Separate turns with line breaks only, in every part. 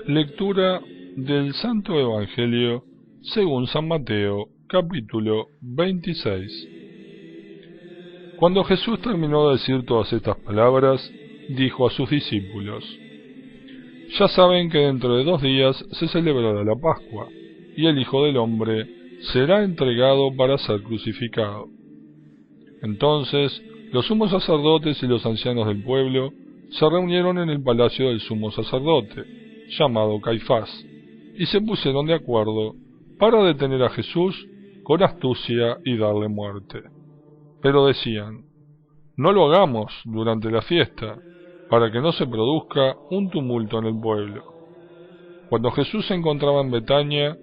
Lectura del Santo Evangelio según San Mateo, capítulo 26. Cuando Jesús terminó de decir todas estas palabras, dijo a sus discípulos: Ya saben que dentro de 2 días se celebrará la Pascua, y el Hijo del Hombre será entregado para ser crucificado. Entonces, los sumos sacerdotes y los ancianos del pueblo se reunieron en el palacio del sumo sacerdote, llamado Caifás, y se pusieron de acuerdo para detener a Jesús con astucia y darle muerte. Pero decían: No lo hagamos durante la fiesta, para que no se produzca un tumulto en el pueblo. Cuando Jesús se encontraba en Betania,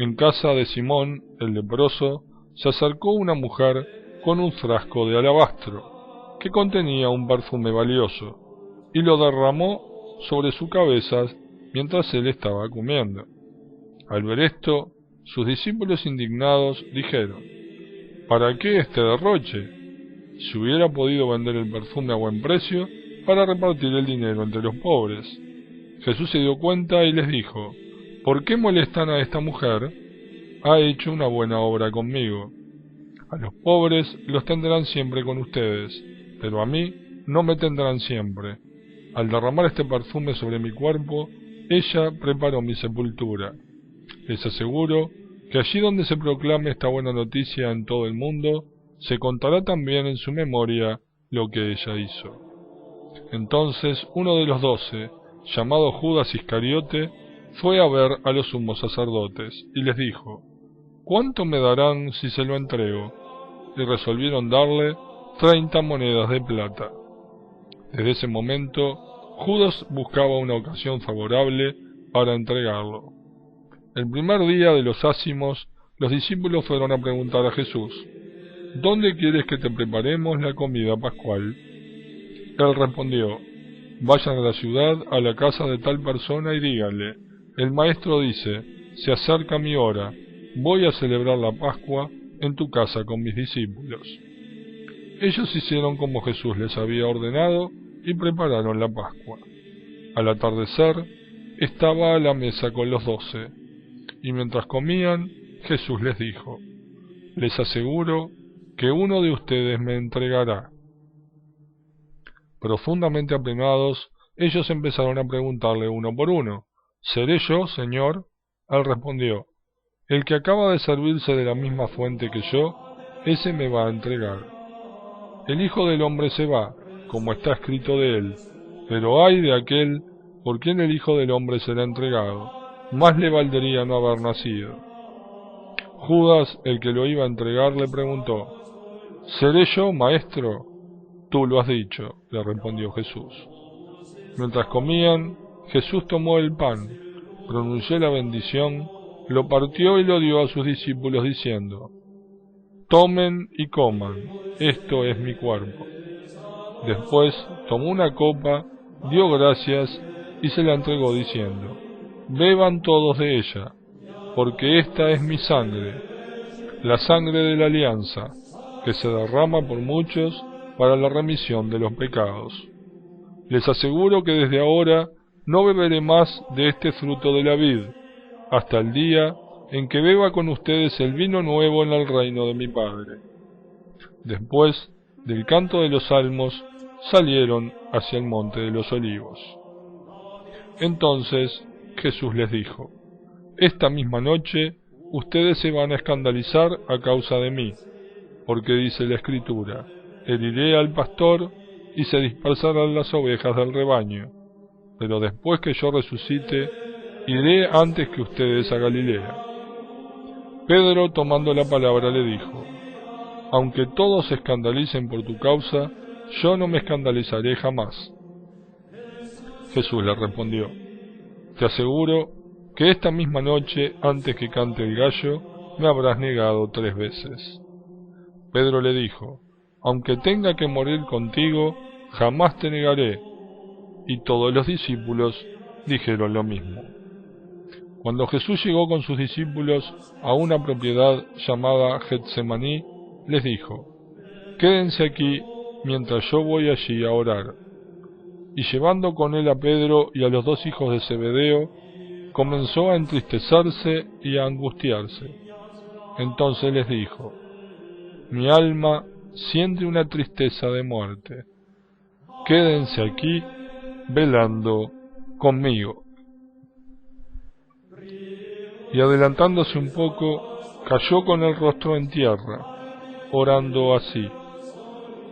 en casa de Simón el leproso, se acercó una mujer con un frasco de alabastro, que contenía un perfume valioso, y lo derramó sobre su cabeza mientras él estaba comiendo. Al ver esto, sus discípulos indignados dijeron: ¿Para qué este derroche? Si hubiera podido vender el perfume a buen precio para repartir el dinero entre los pobres. Jesús se dio cuenta y les dijo: ¿Por qué molestan a esta mujer? Ha hecho una buena obra conmigo. A los pobres los tendrán siempre con ustedes, pero a mí no me tendrán siempre. Al derramar este perfume sobre mi cuerpo, ella preparó mi sepultura. Les aseguro que allí donde se proclame esta buena noticia en todo el mundo, se contará también en su memoria lo que ella hizo. Entonces uno de los 12, llamado Judas Iscariote, fue a ver a los sumos sacerdotes y les dijo: ¿Cuánto me darán si se lo entrego? Y resolvieron darle 30 monedas de plata. Desde ese momento, Judas buscaba una ocasión favorable para entregarlo. El primer día de los ácimos, los discípulos fueron a preguntar a Jesús: ¿Dónde quieres que te preparemos la comida pascual? Él respondió: Vayan a la ciudad, a la casa de tal persona y díganle: el maestro dice, se acerca mi hora, voy a celebrar la Pascua en tu casa con mis discípulos. Ellos hicieron como Jesús les había ordenado y prepararon la Pascua. Al atardecer, estaba a la mesa con los 12, y mientras comían, Jesús les dijo: Les aseguro que uno de ustedes me entregará. Profundamente apenados, ellos empezaron a preguntarle uno por uno: ¿Seré yo, Señor? Él respondió: El que acaba de servirse de la misma fuente que yo, ese me va a entregar. El Hijo del Hombre se va, como está escrito de él, pero ay de aquel por quien el Hijo del Hombre será entregado, más le valdría no haber nacido. Judas, el que lo iba a entregar, le preguntó: ¿Seré yo, maestro? Tú lo has dicho, le respondió Jesús. Mientras comían, Jesús tomó el pan, pronunció la bendición, lo partió y lo dio a sus discípulos diciendo: Tomen y coman, esto es mi cuerpo. Después tomó una copa, dio gracias y se la entregó diciendo: Beban todos de ella, porque esta es mi sangre, la sangre de la alianza, que se derrama por muchos para la remisión de los pecados. Les aseguro que desde ahora no beberé más de este fruto de la vid, hasta el día en que beba con ustedes el vino nuevo en el reino de mi Padre. Después del canto de los salmos, salieron hacia el monte de los olivos. Entonces Jesús les dijo: Esta misma noche ustedes se van a escandalizar a causa de mí, porque dice la Escritura: Heriré al pastor y se dispersarán las ovejas del rebaño. Pero después que yo resucite, iré antes que ustedes a Galilea. Pedro, tomando la palabra, le dijo: Aunque todos se escandalicen por tu causa, yo no me escandalizaré jamás. Jesús le respondió: Te aseguro que esta misma noche, antes que cante el gallo, me habrás negado 3 veces. Pedro le dijo: Aunque tenga que morir contigo, jamás te negaré. Y todos los discípulos dijeron lo mismo. Cuando Jesús llegó con sus discípulos a una propiedad llamada Getsemaní, les dijo: Quédense aquí mientras yo voy allí a orar. Y llevando con él a Pedro y a los 2 hijos de Zebedeo, comenzó a entristecerse y a angustiarse. Entonces les dijo: mi alma siente una tristeza de muerte. Quédense aquí velando conmigo. Y adelantándose un poco, cayó con el rostro en tierra, orando así: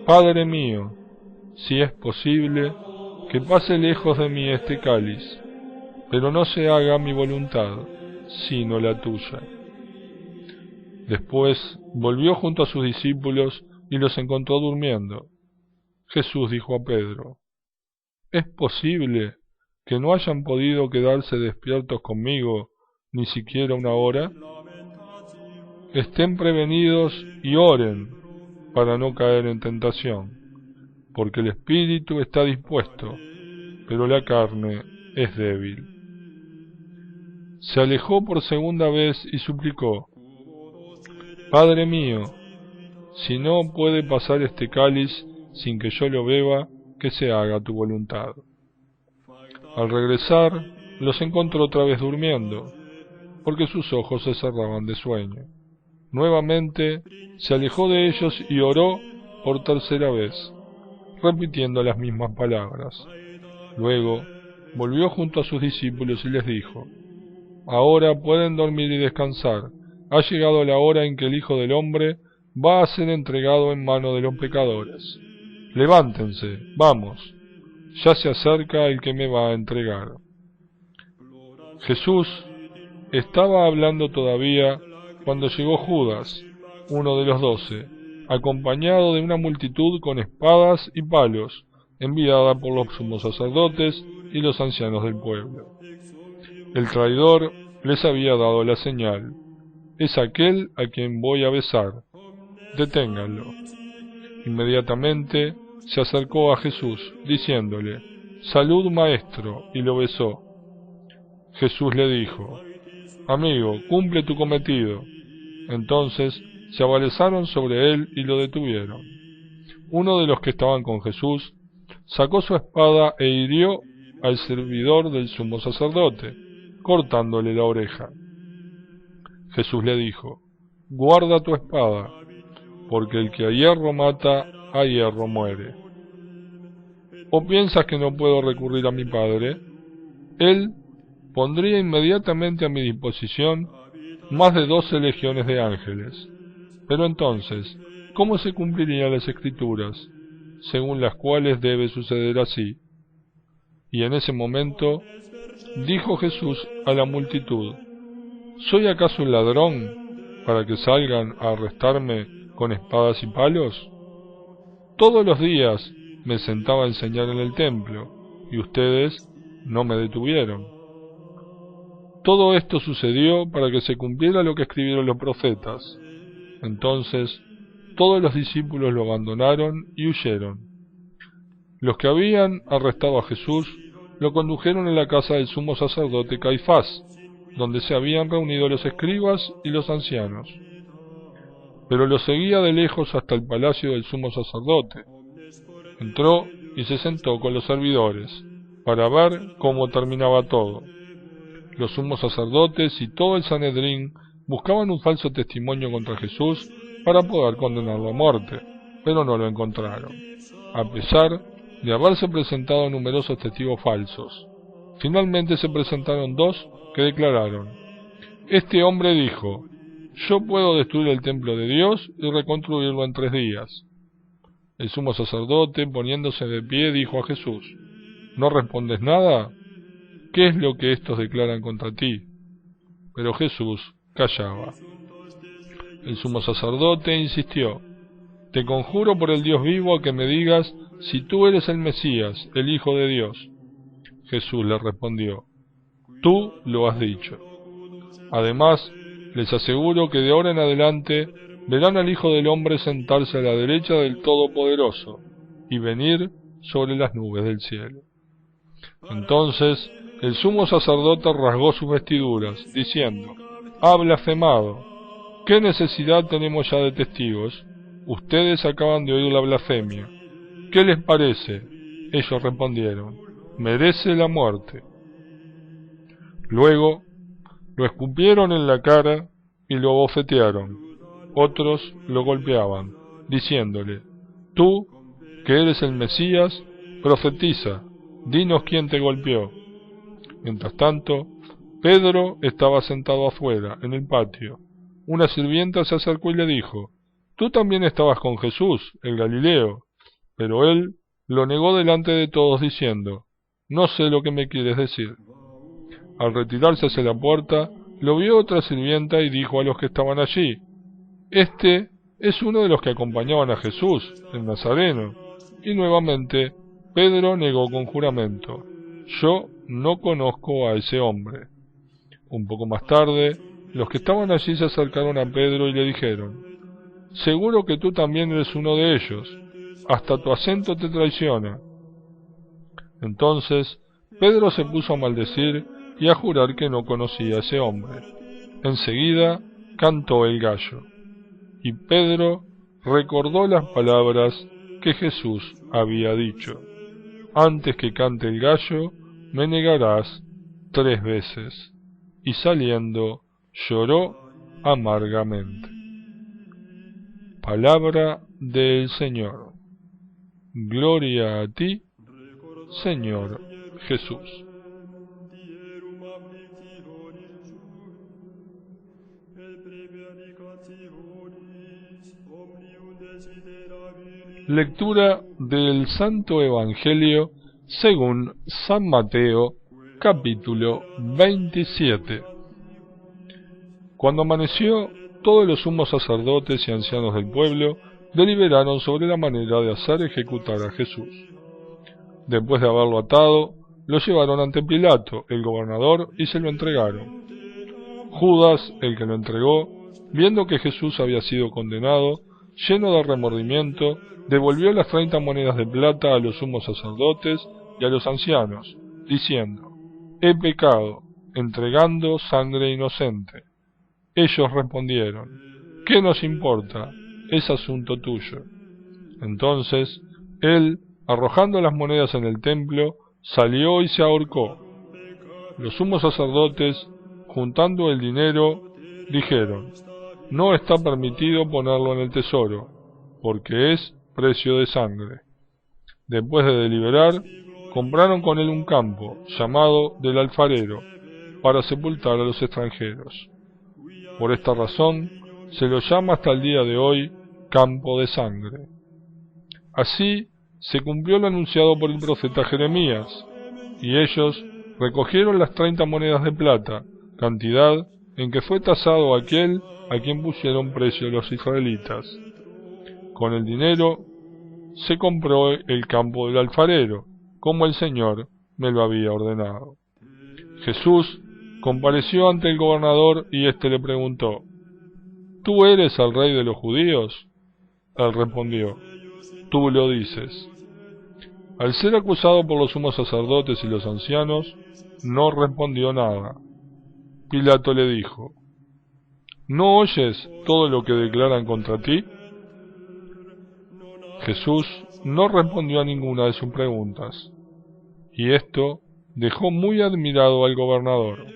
Padre mío, si es posible, que pase lejos de mí este cáliz, pero no se haga mi voluntad, sino la tuya. Después volvió junto a sus discípulos y los encontró durmiendo. Jesús dijo a Pedro: ¿es posible que no hayan podido quedarse despiertos conmigo ni siquiera una hora? Estén prevenidos y oren para no caer en tentación, porque el espíritu está dispuesto, pero la carne es débil. Se alejó por segunda vez y suplicó: Padre mío, si no puede pasar este cáliz sin que yo lo beba, que se haga tu voluntad. Al regresar, los encontró otra vez durmiendo, porque sus ojos se cerraban de sueño. Nuevamente se alejó de ellos y oró por tercera vez, repitiendo las mismas palabras. Luego volvió junto a sus discípulos y les dijo: ahora pueden dormir y descansar. Ha llegado la hora en que el Hijo del Hombre va a ser entregado en manos de los pecadores. Levántense, vamos, ya se acerca el que me va a entregar. Jesús estaba hablando todavía cuando llegó Judas, uno de los 12, acompañado de una multitud con espadas y palos, enviada por los sumos sacerdotes y los ancianos del pueblo. El traidor les había dado la señal: es aquel a quien voy a besar, deténganlo. Inmediatamente se acercó a Jesús, diciéndole: salud, maestro, y lo besó. Jesús le dijo: amigo, cumple tu cometido. Entonces se abalanzaron sobre él y lo detuvieron. Uno de los que estaban con Jesús sacó su espada e hirió al servidor del sumo sacerdote, cortándole la oreja. Jesús le dijo: guarda tu espada, porque el que a hierro mata, a hierro muere. ¿O piensas que no puedo recurrir a mi Padre? Él pondría inmediatamente a mi disposición más de 12 legiones de ángeles. Pero entonces, ¿cómo se cumplirían las Escrituras, según las cuales debe suceder así? Y en ese momento dijo Jesús a la multitud: ¿soy acaso un ladrón para que salgan a arrestarme con espadas y palos? Todos los días me sentaba a enseñar en el templo, y ustedes no me detuvieron. Todo esto sucedió para que se cumpliera lo que escribieron los profetas. Entonces todos los discípulos lo abandonaron y huyeron. Los que habían arrestado a Jesús lo condujeron a la casa del sumo sacerdote Caifás, donde se habían reunido los escribas y los ancianos. Pero lo seguía de lejos hasta el palacio del sumo sacerdote. Entró y se sentó con los servidores, para ver cómo terminaba todo. Los sumos sacerdotes y todo el Sanedrín buscaban un falso testimonio contra Jesús para poder condenarlo a muerte, pero no lo encontraron, a pesar de haberse presentado numerosos testigos falsos. Finalmente se presentaron 2 que declararon: este hombre dijo: yo puedo destruir el templo de Dios y reconstruirlo en 3 días. El sumo sacerdote, poniéndose de pie, dijo a Jesús: ¿no respondes nada? ¿Qué es lo que estos declaran contra ti? Pero Jesús callaba. El sumo sacerdote insistió: te conjuro por el Dios vivo a que me digas si tú eres el Mesías, el Hijo de Dios. Jesús le respondió: tú lo has dicho. Además, les aseguro que de ahora en adelante verán al Hijo del Hombre sentarse a la derecha del Todopoderoso y venir sobre las nubes del cielo. Entonces el sumo sacerdote rasgó sus vestiduras, diciendo: ha blasfemado. ¿Qué necesidad tenemos ya de testigos? Ustedes acaban de oír la blasfemia. ¿Qué les parece? Ellos respondieron: merece la muerte. Luego lo escupieron en la cara y lo bofetearon. Otros lo golpeaban, diciéndole: «Tú, que eres el Mesías, profetiza, dinos quién te golpeó». Mientras tanto, Pedro estaba sentado afuera, en el patio. Una sirvienta se acercó y le dijo: «Tú también estabas con Jesús, el Galileo». Pero él lo negó delante de todos, diciendo: «No sé lo que me quieres decir». Al retirarse hacia la puerta, lo vio otra sirvienta y dijo a los que estaban allí: «Este es uno de los que acompañaban a Jesús, el Nazareno». Y nuevamente Pedro negó con juramento: «Yo no conozco a ese hombre». Un poco más tarde, los que estaban allí se acercaron a Pedro y le dijeron: «Seguro que tú también eres uno de ellos, hasta tu acento te traiciona». Entonces Pedro se puso a maldecir y a jurar que no conocía a ese hombre. Enseguida cantó el gallo, y Pedro recordó las palabras que Jesús había dicho: «Antes que cante el gallo, me negarás 3 veces». Y saliendo, lloró amargamente. Palabra del Señor. Gloria a ti, Señor Jesús. Lectura del Santo Evangelio según San Mateo, capítulo 27. Cuando amaneció, todos los sumos sacerdotes y ancianos del pueblo deliberaron sobre la manera de hacer ejecutar a Jesús. Después de haberlo atado, lo llevaron ante Pilato, el gobernador, y se lo entregaron. Judas, el que lo entregó, viendo que Jesús había sido condenado, lleno de remordimiento, devolvió las 30 monedas de plata a los sumos sacerdotes y a los ancianos, diciendo: «He pecado, entregando sangre inocente». Ellos respondieron: «¿Qué nos importa? Es asunto tuyo». Entonces él, arrojando las monedas en el templo, salió y se ahorcó. Los sumos sacerdotes, juntando el dinero, dijeron: «No está permitido ponerlo en el tesoro, porque es precio de sangre». Después de deliberar, compraron con él un campo, llamado del Alfarero, para sepultar a los extranjeros. Por esta razón se lo llama hasta el día de hoy Campo de Sangre. Así se cumplió lo anunciado por el profeta Jeremías, y ellos recogieron las 30 monedas de plata, cantidad en que fue tasado aquel a quien pusieron precio los israelitas. Con el dinero se compró el campo del alfarero, como el Señor me lo había ordenado. Jesús compareció ante el gobernador y éste le preguntó: «¿Tú eres el rey de los judíos?». Él respondió: «Tú lo dices». Al ser acusado por los sumos sacerdotes y los ancianos, no respondió nada. Pilato le dijo: «¿No oyes todo lo que declaran contra ti?». Jesús no respondió a ninguna de sus preguntas, y esto dejó muy admirado al gobernador.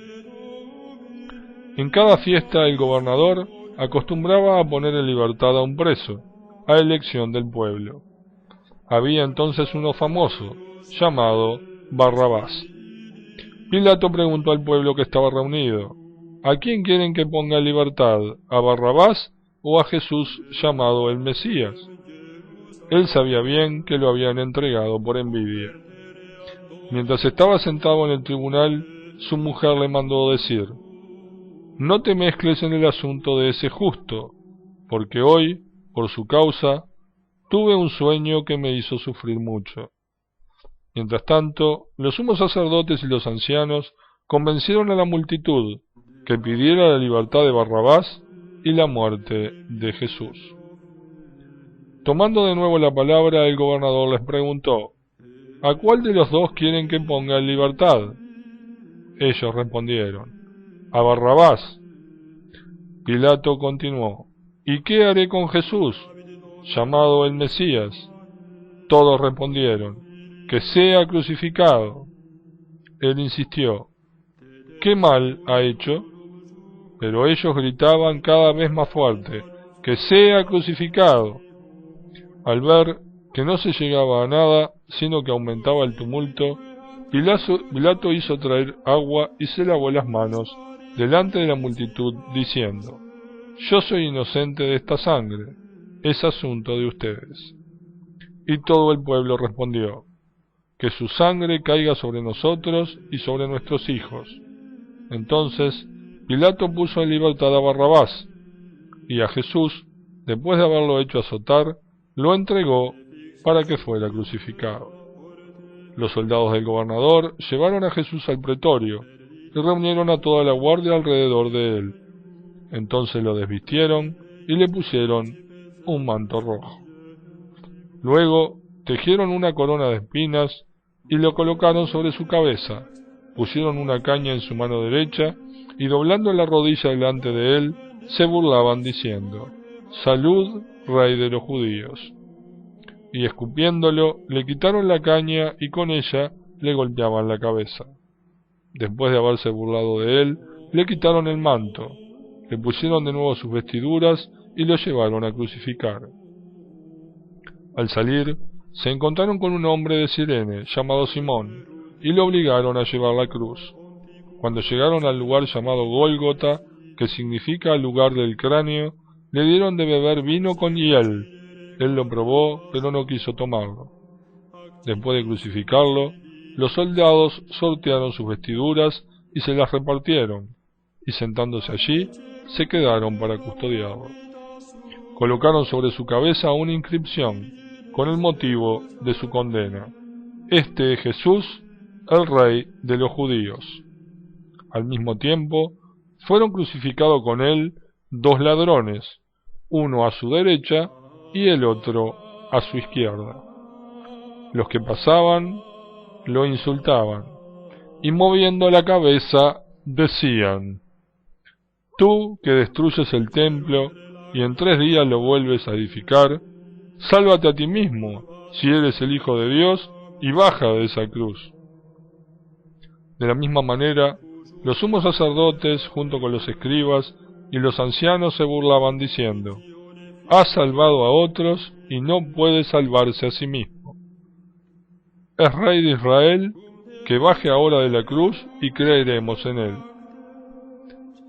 En cada fiesta el gobernador acostumbraba a poner en libertad a un preso, a elección del pueblo. Había entonces uno famoso, llamado Barrabás. Pilato preguntó al pueblo que estaba reunido: «¿A quién quieren que ponga en libertad, a Barrabás o a Jesús llamado el Mesías?». Él sabía bien que lo habían entregado por envidia. Mientras estaba sentado en el tribunal, su mujer le mandó decir: «No te mezcles en el asunto de ese justo, porque hoy, por su causa, tuve un sueño que me hizo sufrir mucho». Mientras tanto, los sumos sacerdotes y los ancianos convencieron a la multitud que pidiera la libertad de Barrabás y la muerte de Jesús. Tomando de nuevo la palabra, el gobernador les preguntó: «¿A cuál de los dos quieren que ponga en libertad?». Ellos respondieron: «A Barrabás». Pilato continuó: «¿Y qué haré con Jesús, llamado el Mesías?». Todos respondieron: «Que sea crucificado». Él insistió: ¿qué mal ha hecho? Pero ellos gritaban cada vez más fuerte, ¡que sea crucificado! Al ver que no se llegaba a nada, sino que aumentaba el tumulto, Pilato hizo traer agua y se lavó las manos delante de la multitud, diciendo: Yo soy inocente de esta sangre, es asunto de ustedes. Y todo el pueblo respondió: Que su sangre caiga sobre nosotros y sobre nuestros hijos. Entonces Pilato puso en libertad a Barrabás, y a Jesús, después de haberlo hecho azotar, lo entregó para que fuera crucificado. Los soldados del gobernador llevaron a Jesús al pretorio y reunieron a toda la guardia alrededor de él. Entonces lo desvistieron y le pusieron un manto rojo. Luego tejieron una corona de espinas y lo colocaron sobre su cabeza. Pusieron una caña en su mano derecha y doblando la rodilla delante de él, se burlaban diciendo: Salud, Rey de los judíos. Y escupiéndolo, le quitaron la caña y con ella le golpeaban la cabeza. Después de haberse burlado de él, le quitaron el manto, le pusieron de nuevo sus vestiduras y lo llevaron a crucificar. Al salir, se encontraron con un hombre de Cirene llamado Simón, y lo obligaron a llevar la cruz. Cuando llegaron al lugar llamado Gólgota, que significa lugar del cráneo, le dieron de beber vino con hiel. Él lo probó, pero no quiso tomarlo. Después de crucificarlo, los soldados sortearon sus vestiduras y se las repartieron, y sentándose allí, se quedaron para custodiarlo. Colocaron sobre su cabeza una inscripción, con el motivo de su condena: Este es Jesús, el Rey de los judíos. Al mismo tiempo, fueron crucificados con él 2 ladrones, uno a su derecha y el otro a su izquierda. Los que pasaban lo insultaban, y moviendo la cabeza decían: Tú que destruyes el templo y en 3 días lo vuelves a edificar, sálvate a ti mismo, si eres el Hijo de Dios, y baja de esa cruz. De la misma manera, los sumos sacerdotes, junto con los escribas y los ancianos, se burlaban diciendo: Ha salvado a otros y no puede salvarse a sí mismo. Es Rey de Israel, que baje ahora de la cruz y creeremos en él.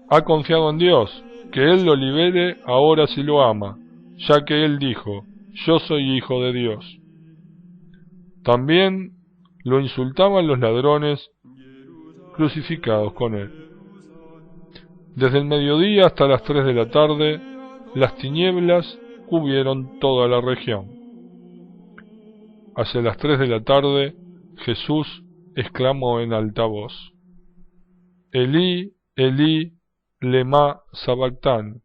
Ha confiado en Dios, que él lo libere ahora si lo ama, ya que él dijo: Yo soy hijo de Dios. También lo insultaban los ladrones crucificados con él. Desde el mediodía hasta las 3 de la tarde, las tinieblas cubrieron toda la región. Hacia las 3 de la tarde, Jesús exclamó en alta voz: Elí, Elí, lema sabactán,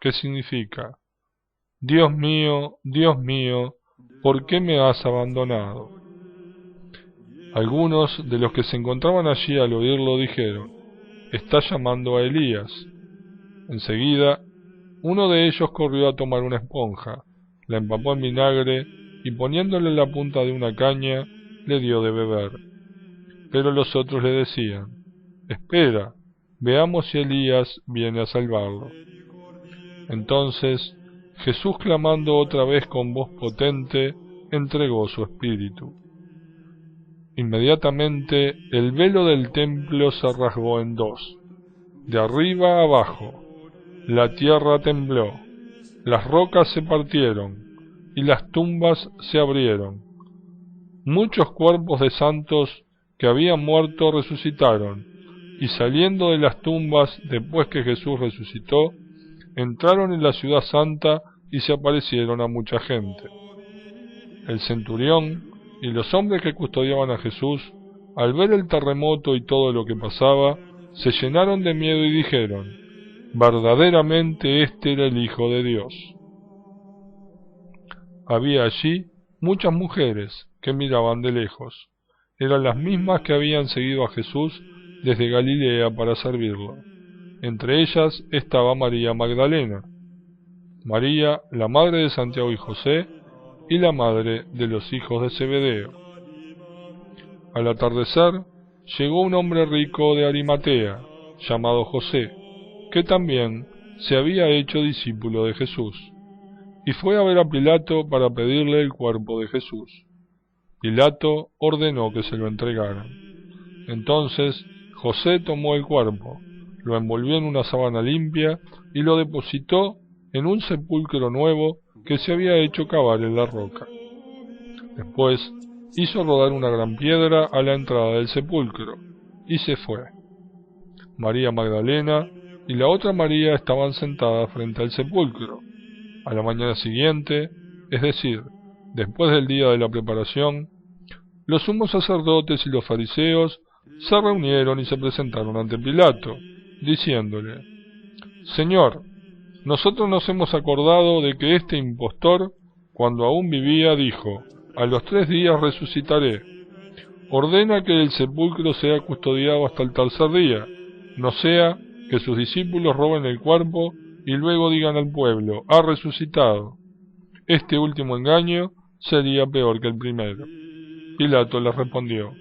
que significa: Dios mío, ¿por qué me has abandonado? Algunos de los que se encontraban allí al oírlo dijeron: Está llamando a Elías. Enseguida, uno de ellos corrió a tomar una esponja, la empapó en vinagre y poniéndole la punta de una caña, le dio de beber. Pero los otros le decían: Espera, veamos si Elías viene a salvarlo. Entonces Jesús, clamando otra vez con voz potente, entregó su espíritu. Inmediatamente el velo del templo se rasgó en 2, de arriba a abajo. La tierra tembló, las rocas se partieron y las tumbas se abrieron. Muchos cuerpos de santos que habían muerto resucitaron, y saliendo de las tumbas después que Jesús resucitó, entraron en la ciudad santa y se aparecieron a mucha gente. El centurión y los hombres que custodiaban a Jesús, al ver el terremoto y todo lo que pasaba, se llenaron de miedo y dijeron: verdaderamente este era el Hijo de Dios. Había allí muchas mujeres que miraban de lejos. Eran las mismas que habían seguido a Jesús desde Galilea para servirlo. Entre ellas estaba María Magdalena, María, la madre de Santiago y José, y la madre de los hijos de Zebedeo. Al atardecer, llegó un hombre rico de Arimatea, llamado José, que también se había hecho discípulo de Jesús, y fue a ver a Pilato para pedirle el cuerpo de Jesús. Pilato ordenó que se lo entregaran. Entonces José tomó el cuerpo, lo envolvió en una sábana limpia y lo depositó en un sepulcro nuevo que se había hecho cavar en la roca. Después hizo rodar una gran piedra a la entrada del sepulcro y se fue. María Magdalena y la otra María estaban sentadas frente al sepulcro. A la mañana siguiente, es decir, después del día de la preparación, los sumos sacerdotes y los fariseos se reunieron y se presentaron ante Pilato, diciéndole: Señor, nosotros nos hemos acordado de que este impostor, cuando aún vivía, dijo: a los 3 días resucitaré. Ordena que el sepulcro sea custodiado hasta el tercer día, no sea que sus discípulos roben el cuerpo y luego digan al pueblo: ha resucitado. Este último engaño sería peor que el primero. Pilato les respondió: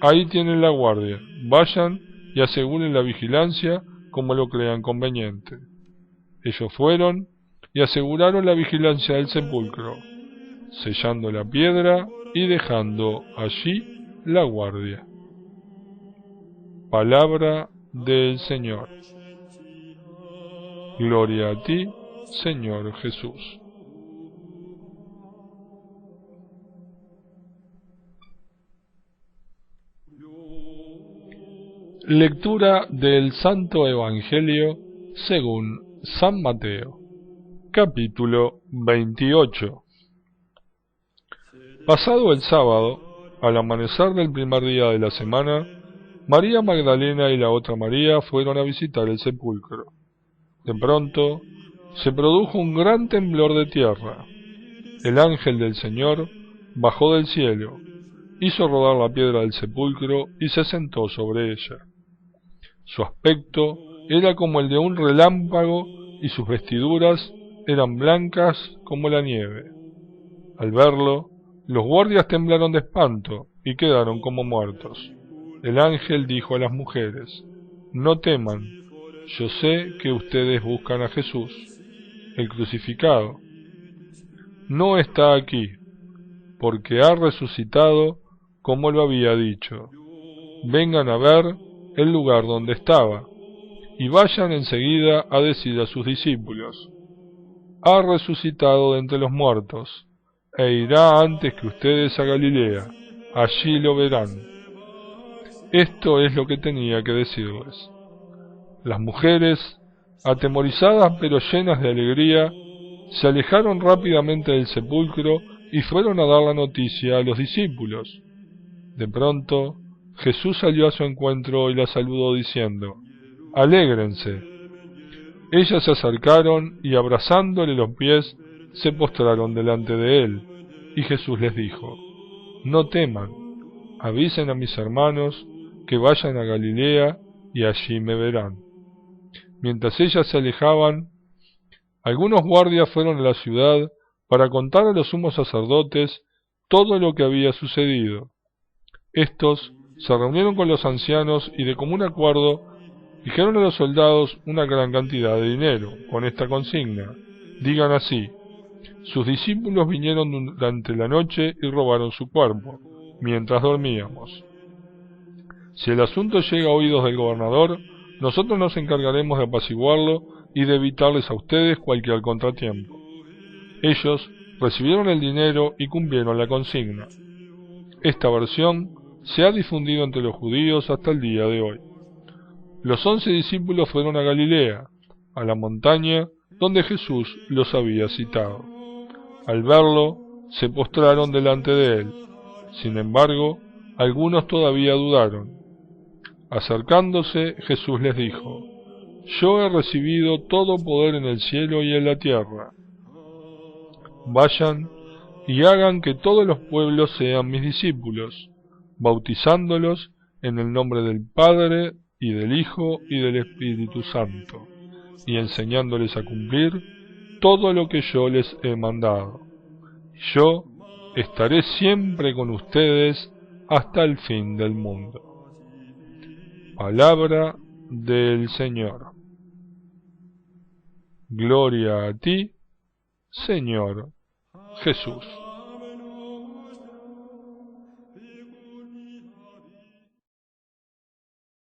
ahí tienen la guardia, vayan y aseguren la vigilancia como lo crean conveniente. Ellos fueron y aseguraron la vigilancia del sepulcro, sellando la piedra y dejando allí la guardia. Palabra del Señor. Gloria a ti, Señor Jesús. Lectura del Santo Evangelio según San Mateo, capítulo 28. Pasado el sábado, al amanecer del primer día de la semana, María Magdalena y la otra María fueron a visitar el sepulcro. De pronto, se produjo un gran temblor de tierra. El ángel del Señor bajó del cielo, hizo rodar la piedra del sepulcro y se sentó sobre ella. Su aspecto era como el de un relámpago y sus vestiduras eran blancas como la nieve. Al verlo, los guardias temblaron de espanto y quedaron como muertos. El ángel dijo a las mujeres: no teman, yo sé que ustedes buscan a Jesús, el crucificado. No está aquí, porque ha resucitado como lo había dicho. Vengan a ver el lugar donde estaba, y vayan enseguida a decir a sus discípulos: ha resucitado de entre los muertos, e irá antes que ustedes a Galilea, allí lo verán. Esto es lo que tenía que decirles. Las mujeres, atemorizadas pero llenas de alegría, se alejaron rápidamente del sepulcro y fueron a dar la noticia a los discípulos. De pronto, Jesús salió a su encuentro y la saludó diciendo: alégrense. Ellas se acercaron y abrazándole los pies, se postraron delante de él, y Jesús les dijo: no teman, avisen a mis hermanos que vayan a Galilea y allí me verán. Mientras ellas se alejaban, algunos guardias fueron a la ciudad para contar a los sumos sacerdotes todo lo que había sucedido. Estos se reunieron con los ancianos y de común acuerdo dijeron a los soldados una gran cantidad de dinero, con esta consigna: digan así: sus discípulos vinieron durante la noche y robaron su cuerpo, mientras dormíamos. Si el asunto llega a oídos del gobernador, nosotros nos encargaremos de apaciguarlo y de evitarles a ustedes cualquier contratiempo. Ellos recibieron el dinero y cumplieron la consigna. Esta versión se ha difundido entre los judíos hasta el día de hoy. Los 11 discípulos fueron a Galilea, a la montaña donde Jesús los había citado. Al verlo, se postraron delante de él. Sin embargo, algunos todavía dudaron. Acercándose, Jesús les dijo: yo he recibido todo poder en el cielo y en la tierra. Vayan y hagan que todos los pueblos sean mis discípulos, bautizándolos en el nombre del Padre y del Hijo y del Espíritu Santo, y enseñándoles a cumplir todo lo que yo les he mandado. Yo estaré siempre con ustedes hasta el fin del mundo. Palabra del Señor. Gloria a ti, Señor Jesús.